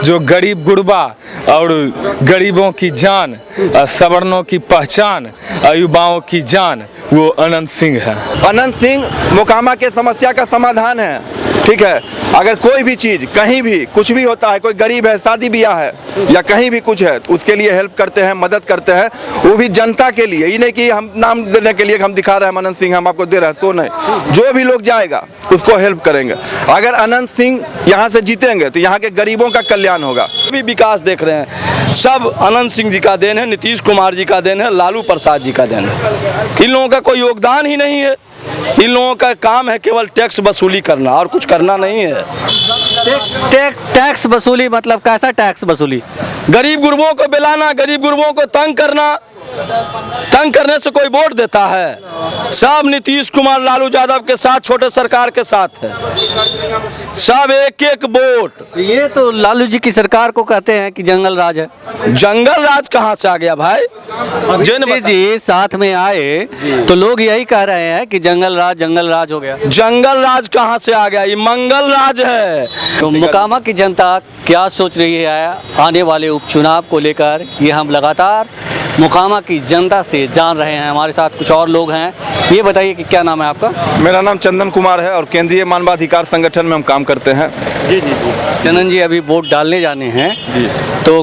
जो गरीब गुरबा और गरीबों की जान, सवर्णों की पहचान, युवाओं की जान, वो अनंत सिंह है। अनंत सिंह मोकामा के समस्या का समाधान है। ठीक है, अगर कोई भी चीज़ कहीं भी कुछ भी होता है, कोई गरीब है, शादी ब्याह है या कहीं भी कुछ है, तो उसके लिए हेल्प करते हैं, मदद करते हैं, वो भी जनता के लिए। ये नहीं कि हम नाम देने के लिए हम दिखा रहे हैं अनंत सिंह हम आपको दे रहे हैं, सो नहीं। जो भी लोग जाएगा उसको हेल्प करेंगे। अगर अनंत सिंह यहाँ से जीतेंगे तो यहाँ के गरीबों का कल्याण होगा। भी विकास देख रहे हैं, सब अनंत सिंह जी का देन है, नीतीश कुमार जी का देन है, लालू प्रसाद जी का देन है। इन लोगों का कोई योगदान ही नहीं है। इन लोगों का काम है केवल टैक्स वसूली करना और कुछ करना नहीं है। टैक्स वसूली मतलब कैसा टैक्स वसूली? गरीब गुरबों को बेलाना, गरीब गुरबों को तंग करना। तंग करने से कोई वोट देता है? सब नीतीश कुमार लालू यादव के साथ, छोटे सरकार के साथ है, सब एक एक वोट। ये तो लालू जी की सरकार को कहते हैं कि जंगल राज है। जंगल राज कहाँ से आ गया भाई? जी साथ में आए तो लोग यही कह रहे हैं कि जंगल राज हो गया। जंगल राज कहाँ से आ गया? ये मंगल राज है। तो मोकामा की जनता क्या सोच रही है आने वाले उपचुनाव को लेकर, ये हम लगातार मोकामा की जनता से जान रहे हैं। हमारे साथ कुछ और लोग हैं। ये बताइए कि क्या नाम है आपका? मेरा नाम चंदन कुमार है और केंद्रीय मानवाधिकार संगठन में हम काम करते हैं। जी जी जी। चंदन जी, अभी वोट डालने जाने हैं जी, तो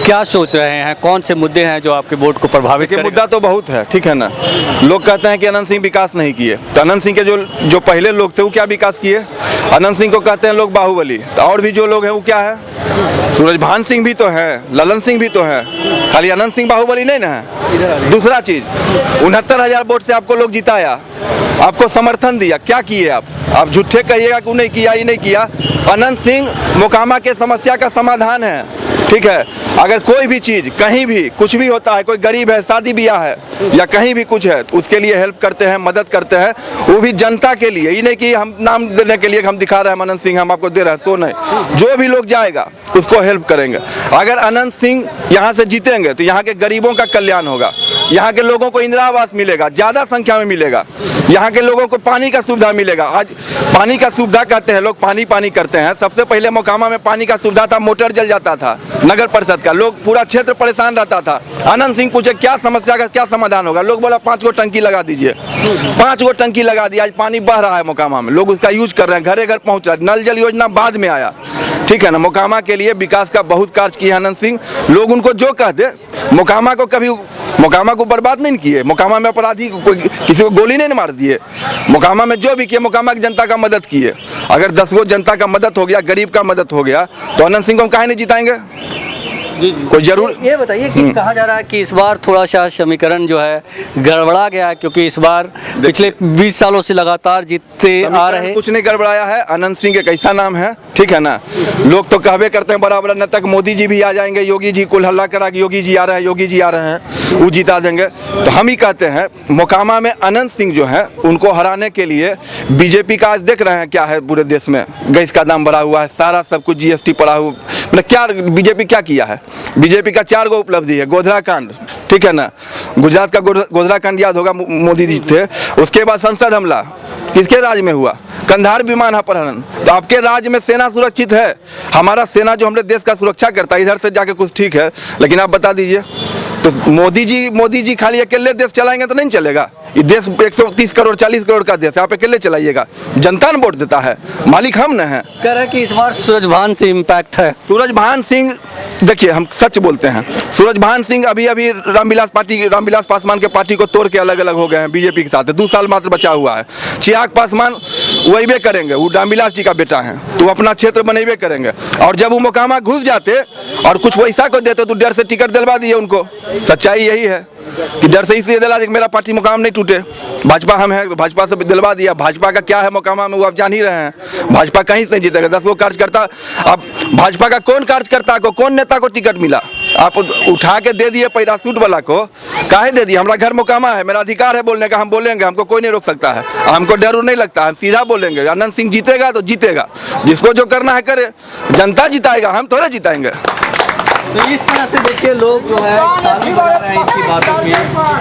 क्या सोच रहे हैं? कौन से मुद्दे हैं जो आपके वोट को प्रभावित करेंगे? मुद्दा तो बहुत है, ठीक है ना। लोग कहते हैं कि अनंत सिंह विकास नहीं किए, तो अनंत सिंह के जो पहले लोग थे वो क्या विकास किए? अनंत सिंह को कहते हैं लोग बाहुबली, तो और भी जो लोग हैं वो क्या है? सूरजभान सिंह भी तो है, ललन सिंह भी तो है, खाली अनंत सिंह बाहुबली नहीं ना है। दूसरा चीज, 69,000 वोट से आपको लोग जिताया, आपको समर्थन दिया, क्या किए आप झूठे कहिएगा कि नहीं किया, ही नहीं किया। अनंत सिंह मोकामा के समस्या का समाधान है। ठीक है, अगर कोई भी चीज़ कहीं भी कुछ भी होता है, कोई गरीब है, शादी ब्याह है या कहीं भी कुछ है, तो उसके लिए हेल्प करते हैं, मदद करते हैं, वो भी जनता के लिए। ये नहीं कि हम नाम देने के लिए हम दिखा रहे हैं अनंत सिंह हम आपको दे रहे हैं, सो नहीं। जो भी लोग जाएगा उसको हेल्प करेंगे। अगर अनंत सिंह यहाँ से जीतेंगे तो यहाँ के गरीबों का कल्याण होगा, यहाँ के लोगों को इंदिरा आवास मिलेगा, ज़्यादा संख्या में मिलेगा, यहाँ के लोगों को पानी का सुविधा मिलेगा। आज पानी का सुविधा कहते हैं लोग, पानी करते हैं। सबसे पहले मोकामा में पानी का सुविधा था, मोटर जल जाता था नगर परिषद का, लोग पूरा क्षेत्र परेशान रहता था। अनंत सिंह पूछे क्या समस्या का क्या समाधान होगा, लोग बोला 5 गो टंकी लगा दीजिए। 5 गो टंकी लगा दिया, आज पानी बह रहा है मोकामा में, लोग उसका यूज कर रहे हैं, घरे घर पहुँच रहा है। नल जल योजना बाद में आया, ठीक है ना। मोकामा के लिए विकास का बहुत कार्य किया अनंत सिंह। लोग उनको जो कह दे, मोकामा को कभी मोकामा को बर्बाद नहीं किए, मोकामा में अपराधी किसी को गोली नहीं मार दिए, मोकामा में जो भी किए मोकामा की जनता का मदद किए। अगर 10 गो जनता का मदद हो गया, गरीब का मदद हो गया, तो अनंत सिंह को हम काहे नहीं जिताएंगे? जी कोई जरूर। ये बताइए कि कहा जा रहा है कि इस बार थोड़ा सा समीकरण जो है गड़बड़ा गया, क्योंकि इस बार पिछले 20 सालों से लगातार जीतते आ रहे। कुछ नहीं गड़बड़ाया है, अनंत सिंह एक ऐसा नाम है, ठीक है ना। लोग तो कहवे करते हैं बड़ा बड़ा नेता, मोदी जी भी आ जाएंगे, योगी जी कुल हल्ला करा कि योगी जी आ रहे हैं, योगी जी आ रहे हैं, वो जिता देंगे। तो हम ही कहते हैं मोकामा में अनंत सिंह जो है उनको हराने के लिए बीजेपी का आज देख रहे हैं क्या है पूरे देश में, गैस का दाम बढ़ा हुआ है, सारा सब कुछ जीएसटी पड़ा हुआ, मतलब क्या बीजेपी क्या किया है? बीजेपी का 4 गो उपलब्धि है। गोधरा कांड, ठीक है ना, गुजरात का गोधरा कांड याद होगा, मोदी जी थे। उसके बाद संसद हमला किसके राज में हुआ? कंधार विमान अपहरण। तो आपके राज्य में सेना सुरक्षित है? हमारा सेना जो हमारे देश का सुरक्षा करता है, इधर से जाके कुछ ठीक है, लेकिन आप बता दीजिए। तो मोदी जी खाली अकेले देश चलाएंगे तो नहीं चलेगा। ये देश 130 करोड़ 40 करोड़ का देश है, आप अकेले चलाइएगा? जनता ने वोट देता है, मालिक हम न हैं। कह रहे हैं कि इस बार सूरजभान से इम्पैक्ट है। सूरजभान सिंह, देखिए हम सच बोलते हैं, सूरजभान सिंह अभी रामविलास पासवान के पार्टी को तोड़ के अलग अलग हो गए हैं बीजेपी के साथ। 2 साल मात्र बचा हुआ है। चिराग पासवान वही करेंगे, वो रामविलास जी का बेटा है, तो वो अपना क्षेत्र बनेबे करेंगे। और जब वो मोकामा घुस जाते और कुछ पैसा को देते तो डर से टिकट दिलवा दिए उनको। सच्चाई यही है कि डर से इसलिए दिला कि मेरा पार्टी मोकामा नहीं टूटे, भाजपा हम हैं तो भाजपा से दिलवा दिया। भाजपा का क्या है मोकामा में वो आप जान ही रहे हैं, भाजपा कहीं से नहीं जीतेगा। 10 गो कार्यकर्ता, अब भाजपा का कौन कार्यकर्ता को, कौन नेता को टिकट मिला? आप उठा के दे दिए पैरासूट वाला को, काहे दे दिए? हमारा घर मोकामा है, मेरा अधिकार है बोलने का, हम बोलेंगे, हमको कोई नहीं रोक सकता है, हमको डर नहीं लगता, हम सीधा बोलेंगे। अनंत सिंह जीतेगा तो जीतेगा, जिसको जो करना है करे, जनता जिताएगा, हम थोड़े जिताएंगे। तो इस तरह से देखिए लोग जो है ताली बजा रहे हैं इनकी बातों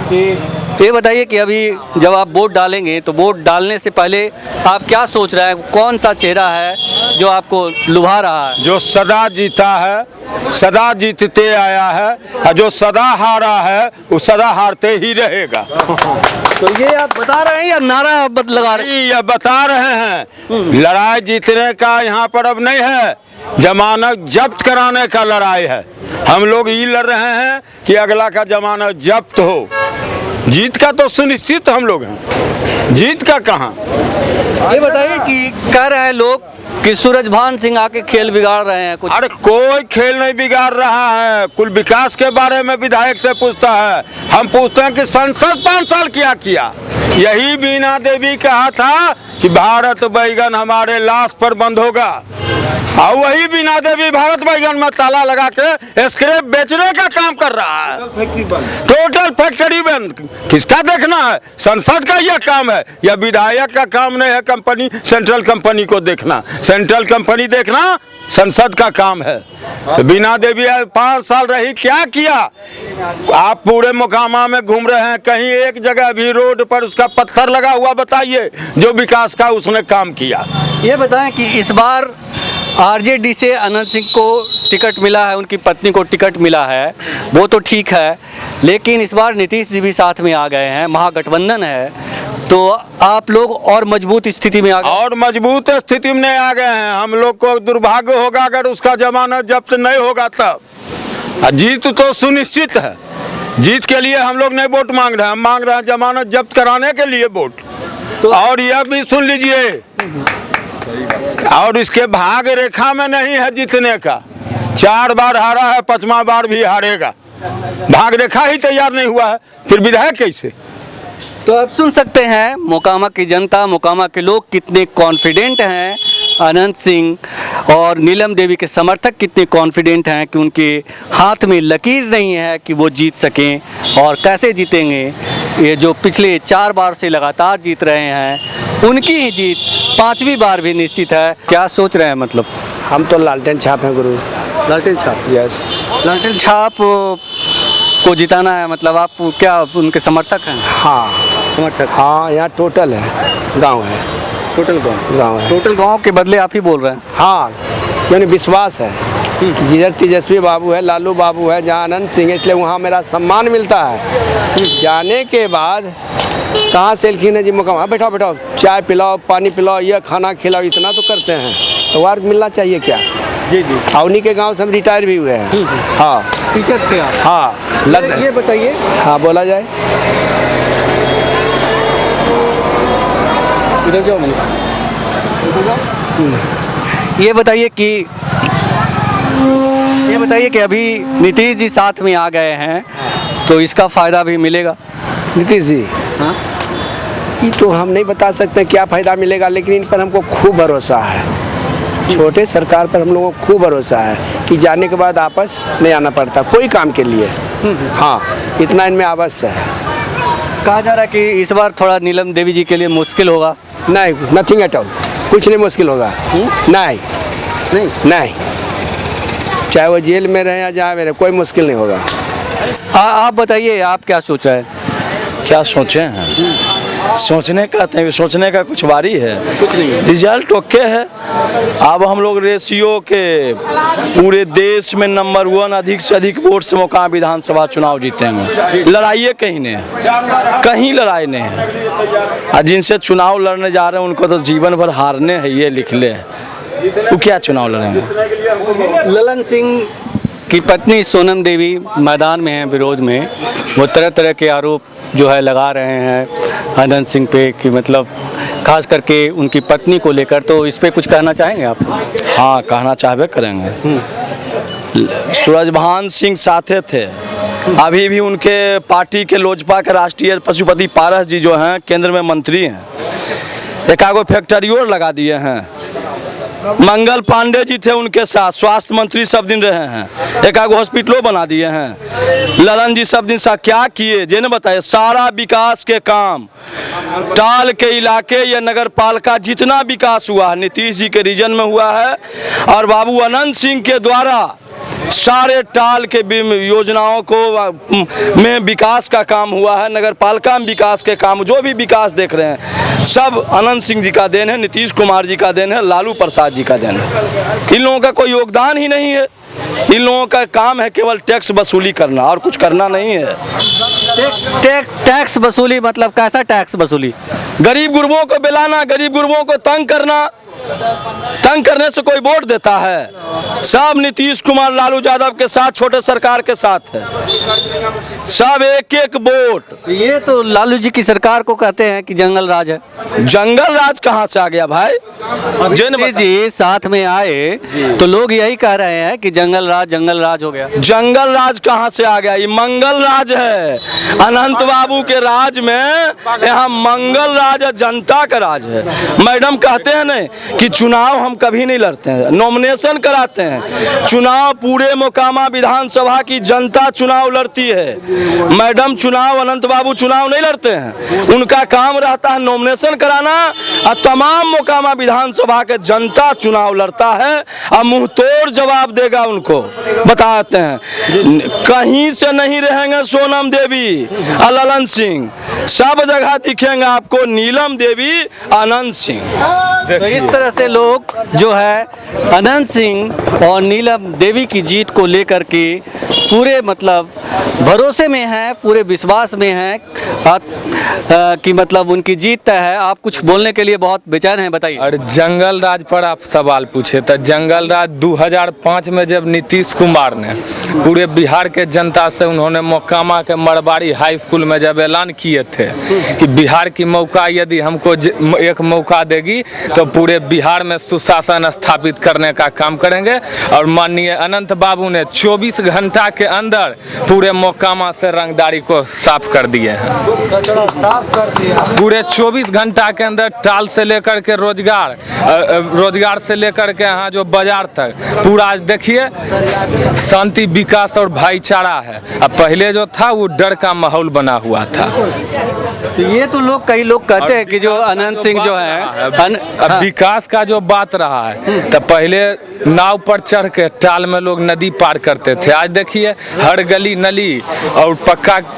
की। तो ये बताइए कि अभी जब आप वोट डालेंगे तो वोट डालने से पहले आप क्या सोच रहे हैं, कौन सा चेहरा है जो आपको लुभा रहा है? जो सदा जीता है, सदा जीतते आया है, और जो सदा हारा है वो सदा हारते ही रहेगा। तो ये आप बता रहे हैं या नारा आप लगा रहे हैं? ये बता रहे हैं, लड़ाई जीतने का यहाँ पर अब नहीं है, जमानत जब्त कराने का लड़ाई है। हम लोग ये लड़ रहे हैं कि अगला का जमानत जब्त हो। जीत का तो सुनिश्चित हम लोग हैं, जीत का कहाँ। ये बताइए कि कह रहे हैं लोग कि सूरजभान सिंह आके खेल बिगाड़ रहे हैं कुछ। अरे कोई खेल नहीं बिगाड़ रहा है, कुल विकास के बारे में विधायक से पूछता है। हम पूछते हैं कि संसद 5 साल क्या किया। यही बीना देवी कहा था कि भारत बैगन हमारे लाश पर बंद होगा, और वही बीना देवी भारत बैगन में ताला लगा के स्क्रैप बेचने का काम कर रहा है। टोटल फैक्ट्री बंद। किसका देखना है? संसद का यह काम है, यह विधायक का काम नहीं है। कंपनी, सेंट्रल कंपनी को देखना, सेंट्रल कंपनी देखना संसद का काम है। तो बीना देवी 5 साल रही, क्या किया? आप पूरे मोकामा में घूम रहे हैं, कहीं एक जगह भी रोड पर उसका पत्थर लगा हुआ बताइए जो विकास का उसने काम किया। ये बताएं कि इस बार आरजेडी से अनंत सिंह को टिकट मिला है, उनकी पत्नी को टिकट मिला है, वो तो ठीक है, लेकिन इस बार नीतीश जी भी साथ में आ गए हैं, महागठबंधन है, तो आप लोग और मजबूत स्थिति में आ गए। और मजबूत स्थिति में आ गए हैं। हम लोग को दुर्भाग्य होगा अगर उसका जमानत जब्त नहीं होगा तब। जीत तो सुनिश्चित है, जीत के लिए हम लोग नहीं वोट मांग रहे हैं, हम मांग रहे हैं जमानत जब्त कराने के लिए वोट। तो और यह भी सुन लीजिए, और इसके भाग रेखा में नहीं है जीतने का। 4 बार हारा है, 5वां बार भी हारेगा। भाग रेखा ही तैयार नहीं हुआ है, फिर विधायक कैसे? तो आप सुन सकते हैं मोकामा की जनता, मोकामा के लोग कितने कॉन्फिडेंट हैं, अनंत सिंह और नीलम देवी के समर्थक कितने कॉन्फिडेंट हैं कि उनके हाथ में लकीर नहीं है कि वो जीत सकें। और कैसे जीतेंगे? ये जो पिछले 4 बार से लगातार जीत रहे हैं, उनकी ही जीत 5वीं बार भी निश्चित है। क्या सोच रहे हैं? मतलब हम तो लालटेन छाप हैं गुरु। लालटेन छाप? यस। लालटेन छाप को जिताना है, मतलब आप क्या उनके समर्थक हैं? हाँ समर्थक। हाँ, यहाँ टोटल है, गांव है, टोटल गांव है। टोटल गांव के बदले आप ही बोल रहे हैं? हाँ, यानी विश्वास है कि जिधर तेजस्वी बाबू है, लालू बाबू है, जहाँ अनंत सिंह है, इसलिए वहाँ मेरा सम्मान मिलता है। जाने के बाद कहाँ से लिखी जी मुकाम, बैठाओ बैठाओ, चाय पिलाओ, पानी पिलाओ, यह खाना खिलाओ, इतना तो करते हैं, तो वार्ड मिलना चाहिए क्या? जी जी। उन्हीं के गांव से हम रिटायर भी हुए हैं। हाँ, टीचर थे आप? हाँ। ये बताइए। हाँ, बोला जाए। इधर जाओ। ये बताइए कि अभी नीतीश जी साथ में आ गए हैं, तो इसका फायदा भी मिलेगा? नीतीश जी, हाँ, ये तो हम नहीं बता सकते क्या फ़ायदा मिलेगा, लेकिन इन पर हमको खूब भरोसा है। छोटे सरकार पर हम लोगों को खूब भरोसा है कि जाने के बाद वापस नहीं आना पड़ता कोई काम के लिए। हाँ, इतना इनमें अवश्य है। कहा जा रहा है कि इस बार थोड़ा नीलम देवी जी के लिए मुश्किल होगा। नहीं, नथिंग एट ऑल, कुछ नहीं मुश्किल होगा। नहीं नहीं नहीं, चाहे वो जेल में रहे या जहाँ में रहे, कोई मुश्किल नहीं होगा। आप बताइए, आप क्या सोच रहे हैं? क्या सोचे हैं? सोचने का कुछ बारी है, कुछ नहीं है। रिजल्ट ओके है। अब हम लोग रेशियो के पूरे देश में नंबर 1 अधिक से अधिक वोट से मोकामा विधानसभा चुनाव जीतेंगे। लड़ाई कहीं नहीं है, कहीं लड़ाई नहीं है। और जिनसे चुनाव लड़ने जा रहे हैं उनको तो जीवन भर हारने हैं, ये लिख ले। वो क्या चुनाव लड़ेंगे? ललन सिंह की पत्नी सोनम देवी मैदान में हैं विरोध में। वो तरह तरह के आरोप जो है लगा रहे हैं अनंत सिंह पे, कि मतलब खास करके उनकी पत्नी को लेकर। तो इस पे कुछ कहना चाहेंगे आप? हाँ, कहना चाहबे करेंगे। सूरजभान सिंह साथे थे, अभी भी उनके पार्टी के लोजपा के राष्ट्रीय पशुपति पारस जी जो हैं केंद्र में मंत्री हैं, एकागो फैक्ट्री और लगा दिए हैं। मंगल पांडे जी थे उनके साथ, स्वास्थ्य मंत्री सब दिन रहे हैं, एकागो हॉस्पिटलों बना दिए हैं। ललन जी सब दिन सा क्या किए जे ने बताए? सारा विकास के काम टाल के इलाके या नगर पालिका जितना विकास हुआ है नीतीश जी के रीजन में हुआ है, और बाबू अनंत सिंह के द्वारा सारे टाल के योजनाओं को में विकास का काम हुआ है। नगर पालिका में विकास के काम, जो भी विकास देख रहे हैं सब अनंत सिंह जी का देन है, नीतीश कुमार जी का देन है, लालू प्रसाद जी का देन है। इन लोगों का कोई योगदान ही नहीं है। इन लोगों का काम है केवल टैक्स वसूली करना और कुछ करना नहीं है। टैक्स वसूली मतलब कैसा टैक्स वसूली? गरीब गुरबों को बेलाना, गरीब गुरबों को तंग करना। तंग करने से कोई वोट देता है? सब नीतीश कुमार लालू यादव के साथ, छोटे सरकार के साथ है। सब एक एक वोट। ये तो लालू जी की सरकार को कहते हैं कि जंगल राज है। जंगल राज कहाँ से आ गया भाई? जी साथ में आए तो लोग यही कह रहे हैं कि जंगल राज हो गया। जंगल राज कहाँ से आ गया? ये मंगल राज है। अनंत बाबू के राज में यहाँ मंगल राज है, जनता का राज है। मैडम कहते हैं ना कि चुनाव हम कभी नहीं लड़ते हैं, नॉमिनेशन कराते हैं। चुनाव पूरे मोकामा विधानसभा की जनता चुनाव लड़ती है। मैडम चुनाव, अनंत बाबू चुनाव नहीं लड़ते हैं। उनका काम रहता है नॉमिनेशन कराना और तमाम मोकामा विधानसभा के जनता चुनाव लड़ता है और मुंह तोड़ जवाब देगा उनको। बताते हैं कहीं से नहीं रहेंगे सोनम देवी और ललन सिंह, सब जगह दिखेंगे आपको नीलम देवी, अनंत सिंह। तो इस तरह से लोग जो है अनंत सिंह और नीलम देवी की जीत को लेकर के पूरे मतलब भरोसे में हैं, पूरे विश्वास में हैं कि मतलब उनकी जीत तय है। आप कुछ बोलने के लिए बहुत बेचैन हैं, बताइए। और जंगल राज पर आप सवाल पूछे तो जंगल राज 2005 में जब नीतीश कुमार ने पूरे बिहार के जनता से, उन्होंने मोकामा के मरवाड़ी हाई स्कूल में जब ऐलान किए थे कि बिहार की मौका यदि हमको एक मौका देगी तो पूरे बिहार में सुशासन स्थापित करने का काम करेंगे। और माननीय अनंत बाबू ने 24 घंटा के अंदर पूरे मोकामा से रंगदारी को साफ कर दिए हैं। पूरे 24 घंटा के अंदर टाल से लेकर के रोजगार से लेकर के यहाँ जो बाजार तक पूरा देखिए शांति, विकास और भाईचारा है। अब पहले जो था वो डर का माहौल बना हुआ था। तो ये तो कई लोग कहते हैं कि जो अनंत सिंह जो है विकास का जो बात रहा है, तो पहले नाव पर चढ़ के टाल में लोग नदी पार करते थे। आज देखिए हर गली नली और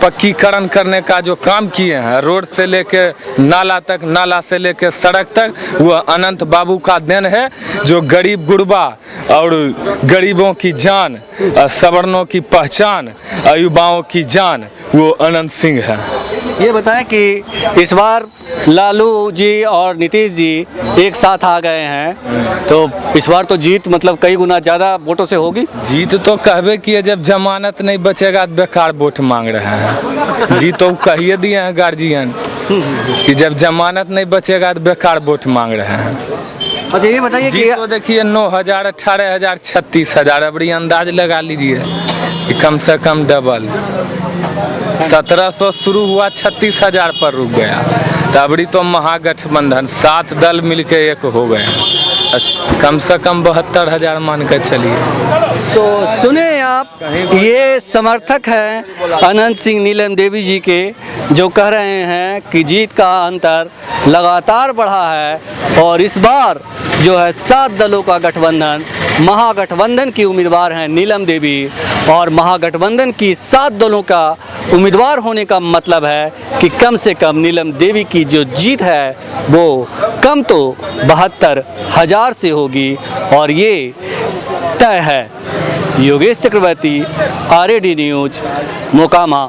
पक्कीकरण करने का जो काम किए हैं, रोड से लेके नाला तक, नाला से लेके सड़क तक, वो अनंत बाबू का देन है। जो गरीब गुरबा और गरीबों की जान, सवर्णों की पहचान, युवाओं की जान, वो अनंत सिंह है। ये बताएं कि इस बार लालू जी और नीतीश जी एक साथ आ गए हैं, तो इस बार तो जीत मतलब कई गुना ज़्यादा वोटों से होगी। जीत तो कहबे किए, जब जमानत नहीं बचेगा तो बेकार वोट मांग रहे हैं। जीत तो कहिए दिए हैं गार्जियन कि जब जमानत नहीं बचेगा तो बेकार वोट मांग रहे हैं। अच्छा ये बताइए कि तो देखिए 9,000, 18,000, 36,000, अब अंदाज लगा लीजिए कि कम से कम डबल। 1700 शुरू हुआ, 36,000 पर रुक गया। तबरी तो महागठबंधन 7 दल मिलके एक हो गए, कम से कम 72,000 मान के चलिए। तो सुने आप, ये समर्थक हैं अनंत सिंह, नीलम देवी जी के, जो कह रहे हैं कि जीत का अंतर लगातार बढ़ा है और इस बार जो है 7 दलों का गठबंधन, महागठबंधन की उम्मीदवार हैं नीलम देवी और महागठबंधन की 7 दलों का उम्मीदवार होने का मतलब है कि कम से कम नीलम देवी की जो जीत है वो कम तो 72,000 से होगी और ये तय है। योगेश चक्रवर्ती, RAD न्यूज, मोकामा।